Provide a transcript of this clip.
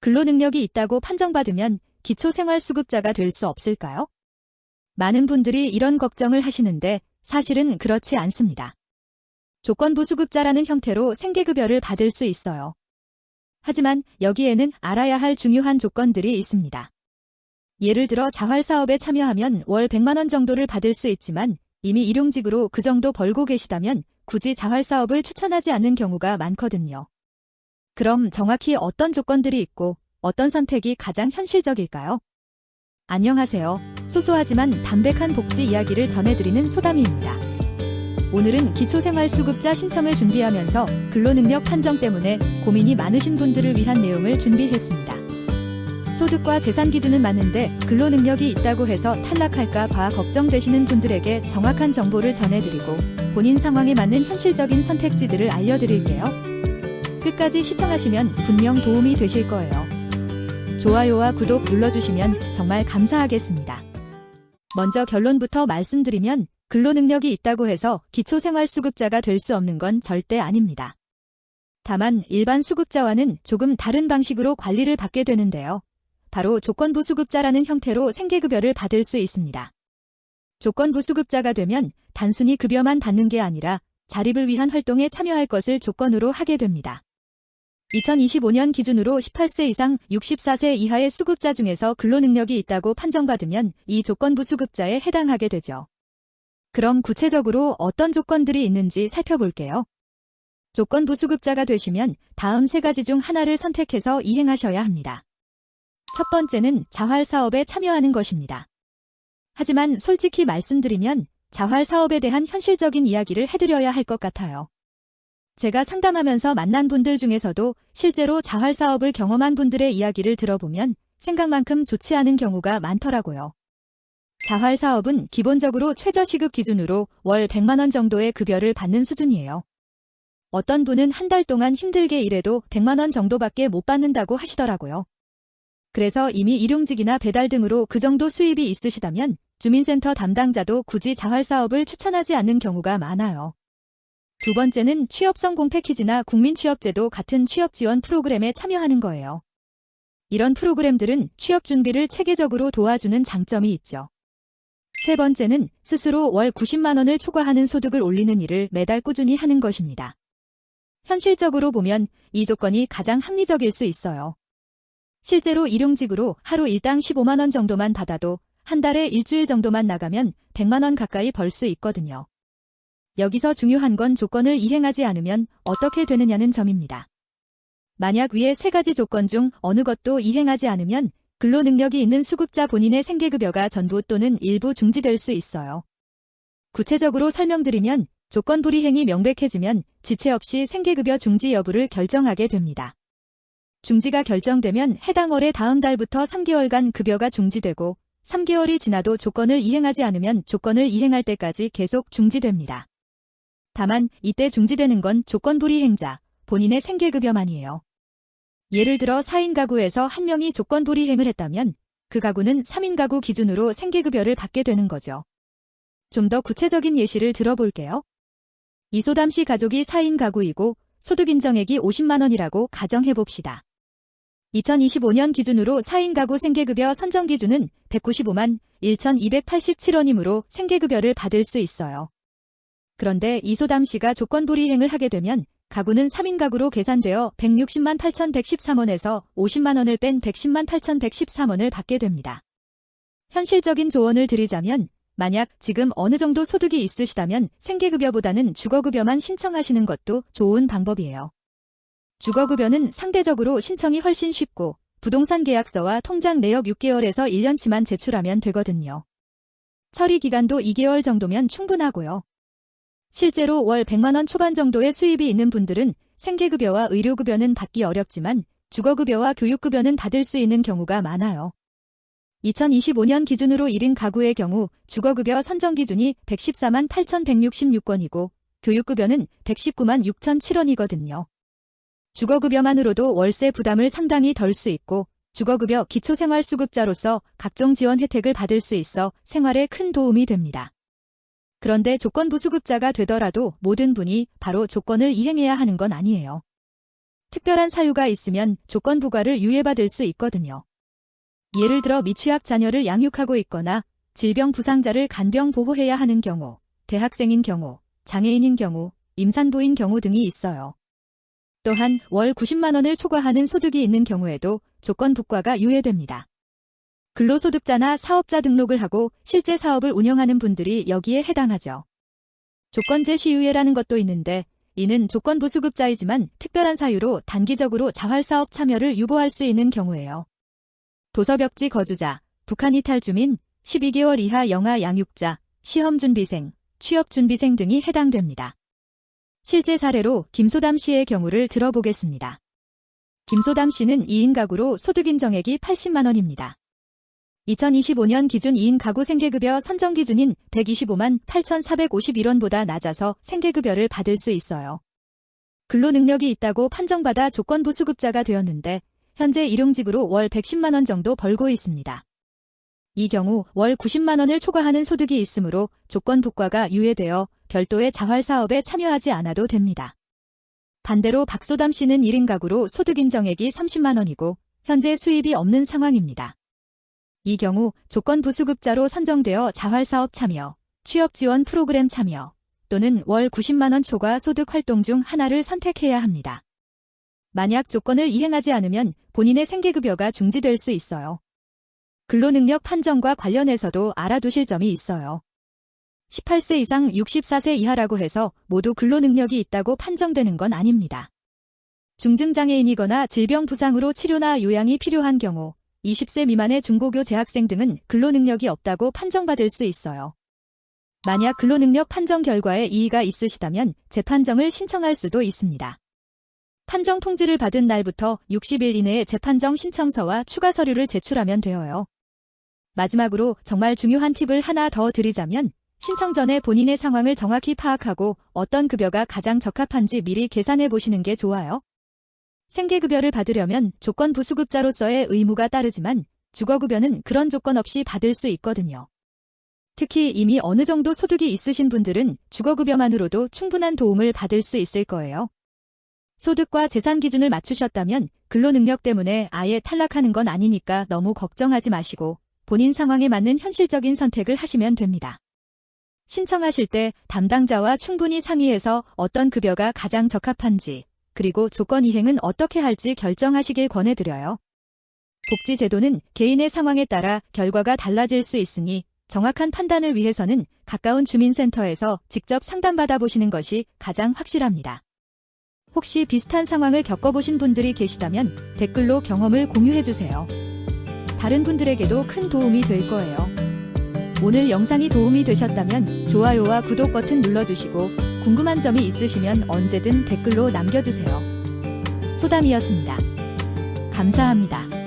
근로능력이 있다고 판정받으면 기초생활수급자가 될 수 없을까요? 많은 분들이 이런 걱정을 하시는데 사실은 그렇지 않습니다. 조건부수급자라는 형태로 생계급여를 받을 수 있어요. 하지만 여기에는 알아야 할 중요한 조건들이 있습니다. 예를 들어 자활사업에 참여하면 월 100만 원 정도를 받을 수 있지만 이미 일용직으로 그 정도 벌고 계시다면 굳이 자활사업을 추천하지 않는 경우가 많거든요. 그럼 정확히 어떤 조건들이 있고 어떤 선택이 가장 현실적일까요? 안녕하세요. 소소하지만 담백한 복지 이야기를 전해드리는 소담이입니다. 오늘은 기초생활수급자 신청을 준비하면서 근로능력 판정 때문에 고민이 많으신 분들을 위한 내용을 준비했습니다. 소득과 재산 기준은 맞는데 근로능력이 있다고 해서 탈락할까 봐 걱정되시는 분들에게 정확한 정보를 전해드리고 본인 상황에 맞는 현실적인 선택지들을 알려드릴게요. 끝까지 시청하시면 분명 도움이 되실 거예요. 좋아요와 구독 눌러주시면 정말 감사하겠습니다. 먼저 결론부터 말씀드리면 근로능력이 있다고 해서 기초생활수급자가 될 수 없는 건 절대 아닙니다. 다만 일반 수급자와는 조금 다른 방식으로 관리를 받게 되는데요. 바로 조건부수급자라는 형태로 생계급여를 받을 수 있습니다. 조건부수급자가 되면 단순히 급여만 받는 게 아니라 자립을 위한 활동에 참여할 것을 조건으로 하게 됩니다. 2025년 기준으로 18세 이상 64세 이하의 수급자 중에서 근로능력이 있다고 판정받으면 이 조건부수급자에 해당하게 되죠. 그럼 구체적으로 어떤 조건들이 있는지 살펴볼게요. 조건부수급자가 되시면 다음 세 가지 중 하나를 선택해서 이행하셔야 합니다. 첫 번째는 자활사업에 참여하는 것입니다. 하지만 솔직히 말씀드리면 자활사업에 대한 현실적인 이야기를 해드려야 할 것 같아요. 제가 상담하면서 만난 분들 중에서도 실제로 자활사업을 경험한 분들의 이야기를 들어보면 생각만큼 좋지 않은 경우가 많더라고요. 자활사업은 기본적으로 최저시급 기준으로 월 100만 원 정도의 급여를 받는 수준이에요. 어떤 분은 한 달 동안 힘들게 일해도 100만 원 정도밖에 못 받는다고 하시더라고요. 그래서 이미 일용직이나 배달 등으로 그 정도 수입이 있으시다면 주민센터 담당자도 굳이 자활사업을 추천하지 않는 경우가 많아요. 두 번째는 취업성공 패키지나 국민취업제도 같은 취업지원 프로그램에 참여하는 거예요. 이런 프로그램들은 취업 준비를 체계적으로 도와주는 장점이 있죠. 세 번째는 스스로 월 90만 원을 초과하는 소득을 올리는 일을 매달 꾸준히 하는 것입니다. 현실적으로 보면 이 조건이 가장 합리적일 수 있어요. 실제로 일용직으로 하루 일당 15만 원 정도만 받아도 한 달에 일주일 정도만 나가면 100만 원 가까이 벌 수 있거든요. 여기서 중요한 건 조건을 이행하지 않으면 어떻게 되느냐는 점입니다. 만약 위의 세 가지 조건 중 어느 것도 이행하지 않으면 근로능력이 있는 수급자 본인의 생계급여가 전부 또는 일부 중지될 수 있어요. 구체적으로 설명드리면 조건 불이행이 명백해지면 지체 없이 생계급여 중지 여부를 결정하게 됩니다. 중지가 결정되면 해당 월의 다음 달부터 3개월간 급여가 중지되고 3개월이 지나도 조건을 이행하지 않으면 조건을 이행할 때까지 계속 중지됩니다. 다만 이때 중지되는 건 조건 불이행자, 본인의 생계급여만이에요. 예를 들어 4인 가구에서 한 명이 조건 불이행을 했다면 그 가구는 3인 가구 기준으로 생계급여를 받게 되는 거죠. 좀 더 구체적인 예시를 들어볼게요. 이소담 씨 가족이 4인 가구이고 소득 인정액이 50만 원이라고 가정해봅시다. 2025년 기준으로 4인 가구 생계급여 선정 기준은 195만 1,287원이므로 생계급여를 받을 수 있어요. 그런데 이소담 씨가 조건 불이행을 하게 되면 가구는 3인 가구로 계산되어 160만 8,113원에서 50만 원을 뺀 110만 8,113원을 받게 됩니다. 현실적인 조언을 드리자면 만약 지금 어느 정도 소득이 있으시다면 생계급여보다는 주거급여만 신청하시는 것도 좋은 방법이에요. 주거급여는 상대적으로 신청이 훨씬 쉽고 부동산 계약서와 통장 내역 6개월에서 1년치만 제출하면 되거든요. 처리 기간도 2개월 정도면 충분하고요. 실제로 월 100만 원 초반 정도의 수입이 있는 분들은 생계급여와 의료급여는 받기 어렵지만 주거급여와 교육급여는 받을 수 있는 경우가 많아요. 2025년 기준으로 1인 가구의 경우 주거급여 선정 기준이 114만 8,166원이고 교육급여는 119만 6,007원이거든요. 주거급여만으로도 월세 부담을 상당히 덜 수 있고 주거급여 기초생활수급자로서 각종 지원 혜택을 받을 수 있어 생활에 큰 도움이 됩니다. 그런데 조건부수급자가 되더라도 모든 분이 바로 조건을 이행해야 하는 건 아니에요. 특별한 사유가 있으면 조건 부과를 유예받을 수 있거든요. 예를 들어 미취학 자녀를 양육하고 있거나 질병 부상자를 간병 보호해야 하는 경우, 대학생인 경우, 장애인인 경우, 임산부인 경우 등이 있어요. 또한 월 90만 원을 초과하는 소득이 있는 경우에도 조건 부과가 유예됩니다. 근로소득자나 사업자 등록을 하고 실제 사업을 운영하는 분들이 여기에 해당하죠. 조건 제시 유예라는 것도 있는데 이는 조건부 수급자이지만 특별한 사유로 단기적으로 자활사업 참여를 유보할 수 있는 경우예요. 도서벽지 거주자, 북한 이탈 주민, 12개월 이하 영아 양육자, 시험준비생, 취업준비생 등이 해당됩니다. 실제 사례로 김소담 씨의 경우를 들어보겠습니다. 김소담 씨는 2인 가구로 소득 인정액이 80만 원입니다. 2025년 기준 2인 가구 생계급여 선정 기준인 125만 8,451원보다 낮아서 생계급여를 받을 수 있어요. 근로능력이 있다고 판정받아 조건부 수급자가 되었는데 현재 일용직으로 월 110만 원 정도 벌고 있습니다. 이 경우 월 90만 원을 초과하는 소득이 있으므로 조건 부과가 유예되어 별도의 자활사업에 참여하지 않아도 됩니다. 반대로 박소담 씨는 1인 가구로 소득 인정액이 30만 원이고 현재 수입이 없는 상황입니다. 이 경우 조건부 수급자로 선정되어 자활사업 참여, 취업지원 프로그램 참여 또는 월 90만 원 초과 소득 활동 중 하나를 선택해야 합니다. 만약 조건을 이행하지 않으면 본인의 생계급여가 중지될 수 있어요. 근로능력 판정과 관련해서도 알아두실 점이 있어요. 18세 이상 64세 이하라고 해서 모두 근로능력이 있다고 판정되는 건 아닙니다. 중증장애인이거나 질병 부상으로 치료나 요양이 필요한 경우 20세 미만의 중고교 재학생 등은 근로능력이 없다고 판정받을 수 있어요. 만약 근로능력 판정 결과에 이의가 있으시다면 재판정을 신청할 수도 있습니다. 판정 통지를 받은 날부터 60일 이내에 재판정 신청서와 추가 서류를 제출하면 되어요. 마지막으로 정말 중요한 팁을 하나 더 드리자면 신청 전에 본인의 상황을 정확히 파악하고 어떤 급여가 가장 적합한지 미리 계산해 보시는 게 좋아요. 생계급여를 받으려면 조건부 수급자로서의 의무가 따르지만 주거급여는 그런 조건 없이 받을 수 있거든요. 특히 이미 어느 정도 소득이 있으신 분들은 주거급여만으로도 충분한 도움을 받을 수 있을 거예요. 소득과 재산 기준을 맞추셨다면 근로능력 때문에 아예 탈락하는 건 아니니까 너무 걱정하지 마시고 본인 상황에 맞는 현실적인 선택을 하시면 됩니다. 신청하실 때 담당자와 충분히 상의해서 어떤 급여가 가장 적합한지 그리고 조건 이행은 어떻게 할지 결정하시길 권해드려요. 복지제도는 개인의 상황에 따라 결과가 달라질 수 있으니 정확한 판단을 위해서는 가까운 주민센터에서 직접 상담받아 보시는 것이 가장 확실합니다. 혹시 비슷한 상황을 겪어보신 분들이 계시다면 댓글로 경험을 공유해주세요. 다른 분들에게도 큰 도움이 될 거예요. 오늘 영상이 도움이 되셨다면 좋아요와 구독 버튼 눌러주시고 궁금한 점이 있으시면 언제든 댓글로 남겨주세요. 소담이었습니다. 감사합니다.